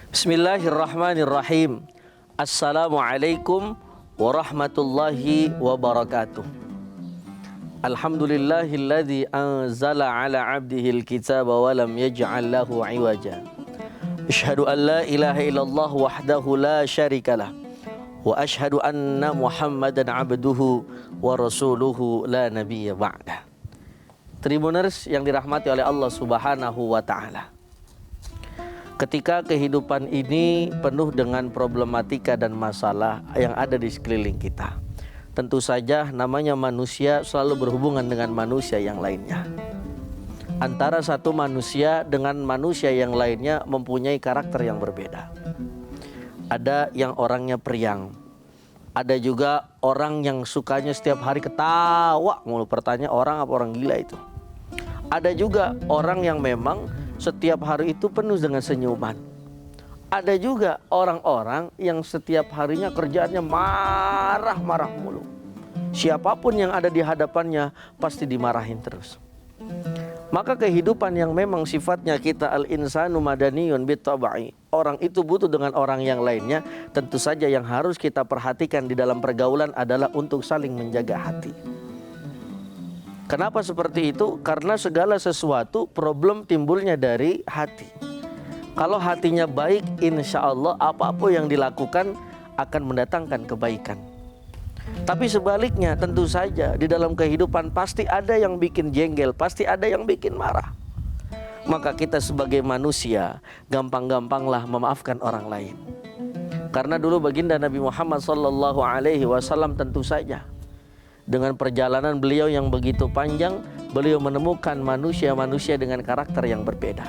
Bismillahirrahmanirrahim. Assalamualaikum warahmatullahi wabarakatuh. Alhamdulillahilladzi anzala ala abdihil kitaba wa lam yaj'al lahu iwaja. Asyhadu an la ilaha illallah wahdahu la syarikalah. Wa asyhadu anna Muhammadan abduhu wa rasuluhu la nabiyya ba'dah. Tribuners yang dirahmati oleh Allah Subhanahu wa taala. Ketika kehidupan ini penuh dengan problematika dan masalah yang ada di sekeliling kita, tentu saja namanya manusia selalu berhubungan dengan manusia yang lainnya. Antara satu manusia dengan manusia yang lainnya mempunyai karakter yang berbeda. Ada yang orangnya periang, ada juga orang yang sukanya setiap hari ketawa mulu, pertanyaan orang apa orang gila itu. Ada juga orang yang memang setiap hari itu penuh dengan senyuman. Ada juga orang-orang yang setiap harinya kerjaannya marah-marah mulu. Siapapun yang ada di hadapannya pasti dimarahin terus. Maka kehidupan yang memang sifatnya kita al-insanu madaniyun bitabai, orang itu butuh dengan orang yang lainnya. Tentu saja yang harus kita perhatikan di dalam pergaulan adalah untuk saling menjaga hati. Kenapa seperti itu? Karena segala sesuatu problem timbulnya dari hati. Kalau hatinya baik, insya Allah apapun yang dilakukan akan mendatangkan kebaikan. Tapi sebaliknya tentu saja di dalam kehidupan pasti ada yang bikin jengkel, pasti ada yang bikin marah. Maka kita sebagai manusia gampang-gampanglah memaafkan orang lain. Karena dulu baginda Nabi Muhammad SAW tentu saja dengan perjalanan beliau yang begitu panjang, beliau menemukan manusia-manusia dengan karakter yang berbeda.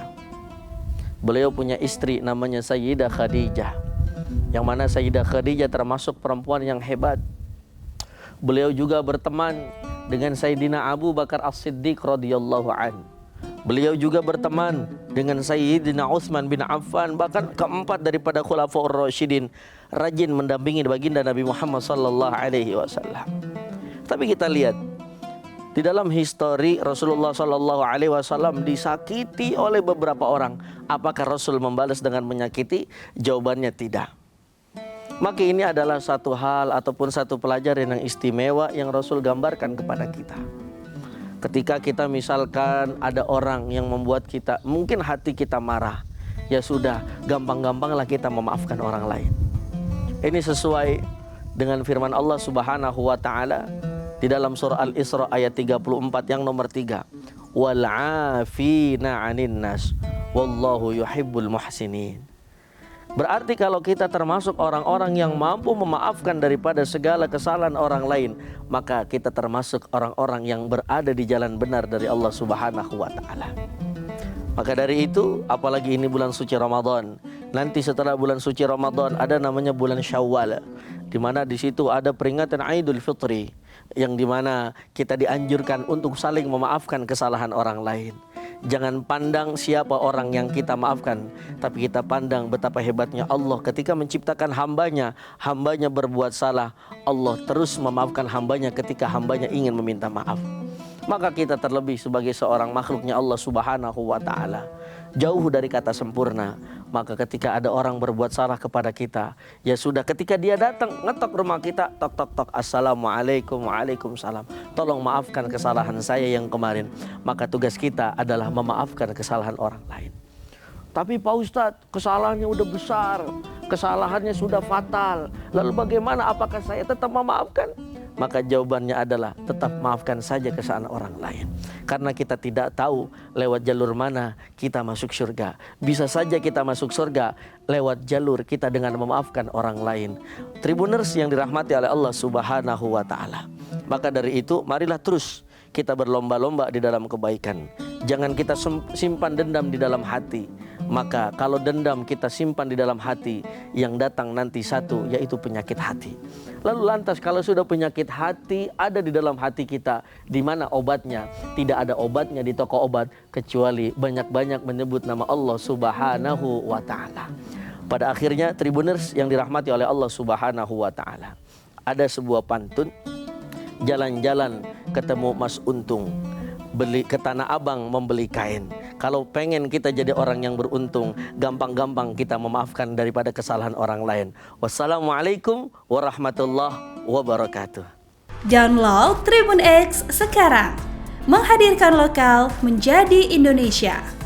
Beliau punya istri namanya Sayyidah Khadijah, yang mana Sayyidah Khadijah termasuk perempuan yang hebat. Beliau juga berteman dengan Sayyidina Abu Bakar As-Siddiq radhiyallahu an. Beliau juga berteman dengan Sayyidina Utsman bin Affan, bahkan keempat daripada Khulafaur Rasyidin, rajin mendampingi baginda Nabi Muhammad sallallahu alaihi wasallam. Tapi kita lihat di dalam histori Rasulullah Sallallahu Alaihi Wasallam disakiti oleh beberapa orang. Apakah Rasul membalas dengan menyakiti? Jawabannya tidak. Maka ini adalah satu hal ataupun satu pelajaran yang istimewa yang Rasul gambarkan kepada kita. Ketika kita misalkan ada orang yang membuat kita, mungkin hati kita marah, ya sudah, gampang-gampanglah kita memaafkan orang lain. Ini sesuai dengan firman Allah Subhanahu wa taala di dalam surah Al-Isra ayat 34 yang nomor 3. Wal 'afina 'anil nas wallahu yuhibbul muhsinin. Berarti kalau kita termasuk orang-orang yang mampu memaafkan daripada segala kesalahan orang lain, maka kita termasuk orang-orang yang berada di jalan benar dari Allah Subhanahu wa taala. Maka dari itu, apalagi ini bulan suci Ramadan. Nanti setelah bulan suci Ramadan ada namanya bulan Syawal, di mana di situ ada peringatan Idul Fitri, yang dimana kita dianjurkan untuk saling memaafkan kesalahan orang lain. Jangan pandang siapa orang yang kita maafkan, tapi kita pandang betapa hebatnya Allah ketika menciptakan hambanya. Hambanya berbuat salah, Allah terus memaafkan hambanya ketika hambanya ingin meminta maaf. Maka kita terlebih sebagai seorang makhluknya Allah Subhanahu wa ta'ala, jauh dari kata sempurna. Maka ketika ada orang berbuat salah kepada kita, ya sudah, ketika dia datang ngetok rumah kita, tok tok tok, assalamualaikum, waalaikumsalam, tolong maafkan kesalahan saya yang kemarin. Maka tugas kita adalah memaafkan kesalahan orang lain. Tapi Pak Ustadz, kesalahannya udah besar, kesalahannya sudah fatal, lalu bagaimana, apakah saya tetap memaafkan? Maka jawabannya adalah tetap maafkan saja kesalahan orang lain. Karena kita tidak tahu lewat jalur mana kita masuk surga. Bisa saja kita masuk surga lewat jalur kita dengan memaafkan orang lain. Tribuners yang dirahmati oleh Allah Subhanahu wa ta'ala. Maka dari itu marilah terus kita berlomba-lomba di dalam kebaikan. Jangan kita simpan dendam di dalam hati. Maka kalau dendam kita simpan di dalam hati, yang datang nanti satu, yaitu penyakit hati. Lalu lantas kalau sudah penyakit hati ada di dalam hati kita, di mana obatnya? Tidak ada obatnya di toko obat kecuali banyak-banyak menyebut nama Allah Subhanahu wa ta'ala. Pada akhirnya Tribuners yang dirahmati oleh Allah Subhanahu wa ta'ala, ada sebuah pantun, jalan-jalan ketemu Mas Untung, beli ke Tanah Abang membeli kain. Kalau pengen kita jadi orang yang beruntung, gampang-gampang kita memaafkan daripada kesalahan orang lain. Wassalamualaikum warahmatullahi wabarakatuh. Download Tribun X sekarang, menghadirkan lokal menjadi Indonesia.